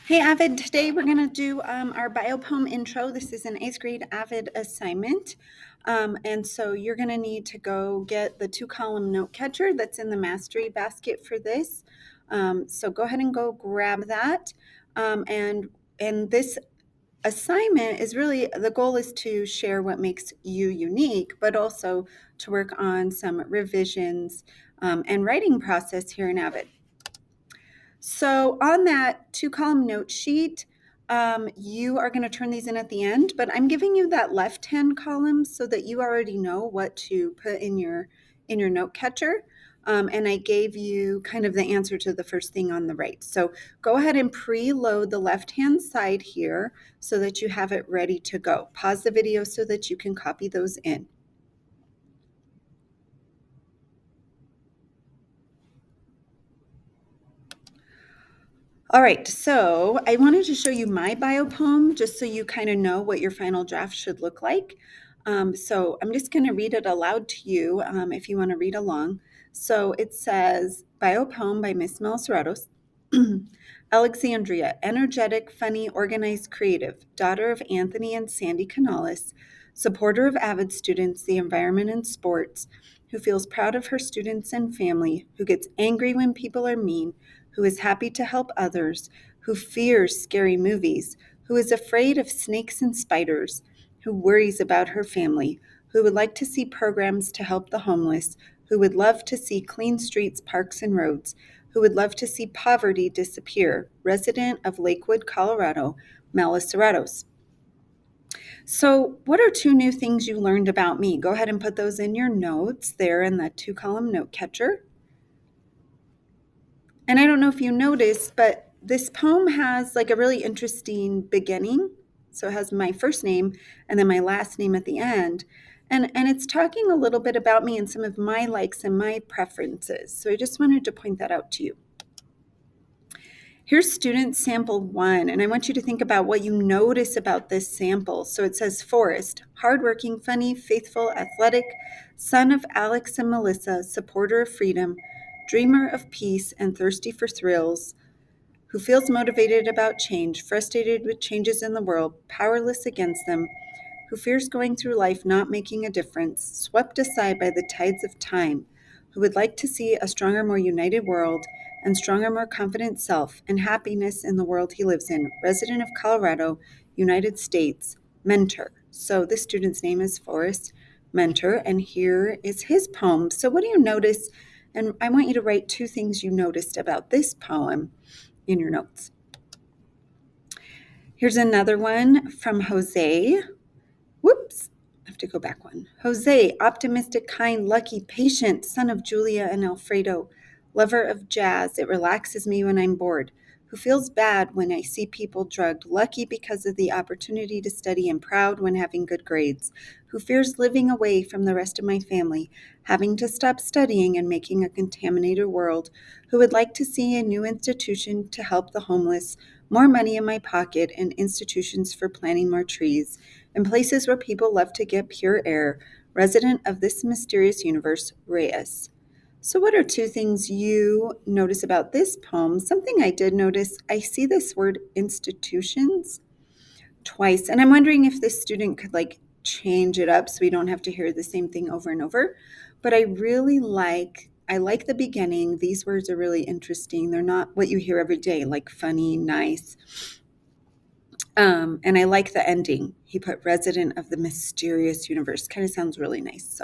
Hey Avid, today we're going to do our biopoem intro. This is an 8th grade Avid assignment. And so you're going to need to go get the 2-column note catcher that's in the mastery basket for this. So go ahead and go grab that. And this assignment is really, the goal is to share what makes you unique, but also to work on some revisions and writing process here in Avid. So on that 2-column note sheet, you are going to turn these in at the end, but I'm giving you that left-hand column so that you already know what to put in your note catcher. And I gave you kind of the answer to the first thing on the right. So go ahead and preload the left-hand side here so that you have it ready to go. Pause the video so that you can copy those in. All right, so I wanted to show you my biopoem just so you kind of know what your final draft should look like. So I'm just going to read it aloud to you if you want to read along. So it says, biopoem by Miss Mel Serratos. Alexandria, energetic, funny, organized, creative, daughter of Anthony and Sandy Canales, supporter of avid students, the environment and sports, who feels proud of her students and family, who gets angry when people are mean, who is happy to help others, who fears scary movies, who is afraid of snakes and spiders, who worries about her family, who would like to see programs to help the homeless, who would love to see clean streets, parks, and roads, who would love to see poverty disappear, resident of Lakewood, Colorado, Mala Serratos. So, what are 2 new things you learned about me? Go ahead and put those in your notes there in that 2-column note catcher. And I don't know if you noticed, but this poem has like a really interesting beginning. So it has my first name and then my last name at the end. And it's talking a little bit about me and some of my likes and my preferences. So I just wanted to point that out to you. Here's student sample 1, and I want you to think about what you notice about this sample. So it says Forrest, hardworking, funny, faithful, athletic, son of Alex and Melissa, supporter of freedom, dreamer of peace and thirsty for thrills, who feels motivated about change, frustrated with changes in the world, powerless against them, who fears going through life not making a difference, swept aside by the tides of time, who would like to see a stronger, more united world and stronger, more confident self and happiness in the world he lives in, resident of Colorado, United States, mentor. So this student's name is Forrest Mentor, and here is his poem. So what do you notice? And I want you to write 2 things you noticed about this poem in your notes. Here's another one from Jose. Whoops, I have to go back one. Jose, optimistic, kind, lucky, patient, son of Julia and Alfredo, lover of jazz. It relaxes me when I'm bored. Who feels bad when I see people drugged, lucky because of the opportunity to study and proud when having good grades. Who fears living away from the rest of my family, having to stop studying and making a contaminated world. Who would like to see a new institution to help the homeless, more money in my pocket, and institutions for planting more trees, and places where people love to get pure air, resident of this mysterious universe, Reyes. So what are 2 things you notice about this poem? Something I did notice, I see this word institutions twice, and I'm wondering if this student could like change it up so we don't have to hear the same thing over and over. But I like the beginning. These words are really interesting. They're not what you hear every day, like funny, nice. And I like the ending. He put resident of the mysterious universe. Kind of sounds really nice.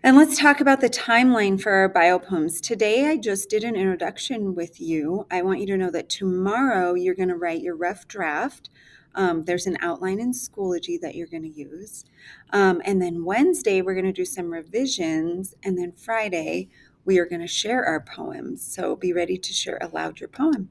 And let's talk about the timeline for our biopoems. Today, I just did an introduction with you. I want you to know that tomorrow you're going to write your rough draft. There's an outline in Schoology that you're going to use. And then Wednesday, we're going to do some revisions. And then Friday, we are going to share our poems. So be ready to share aloud your poem.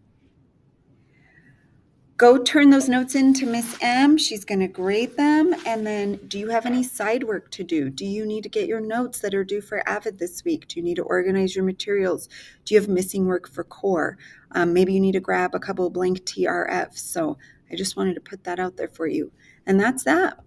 Go turn those notes in to Miss M. She's going to grade them. And then do you have any side work to do? Do you need to get your notes that are due for AVID this week? Do you need to organize your materials? Do you have missing work for core? Maybe you need to grab a couple blank TRFs. So I just wanted to put that out there for you. And that's that.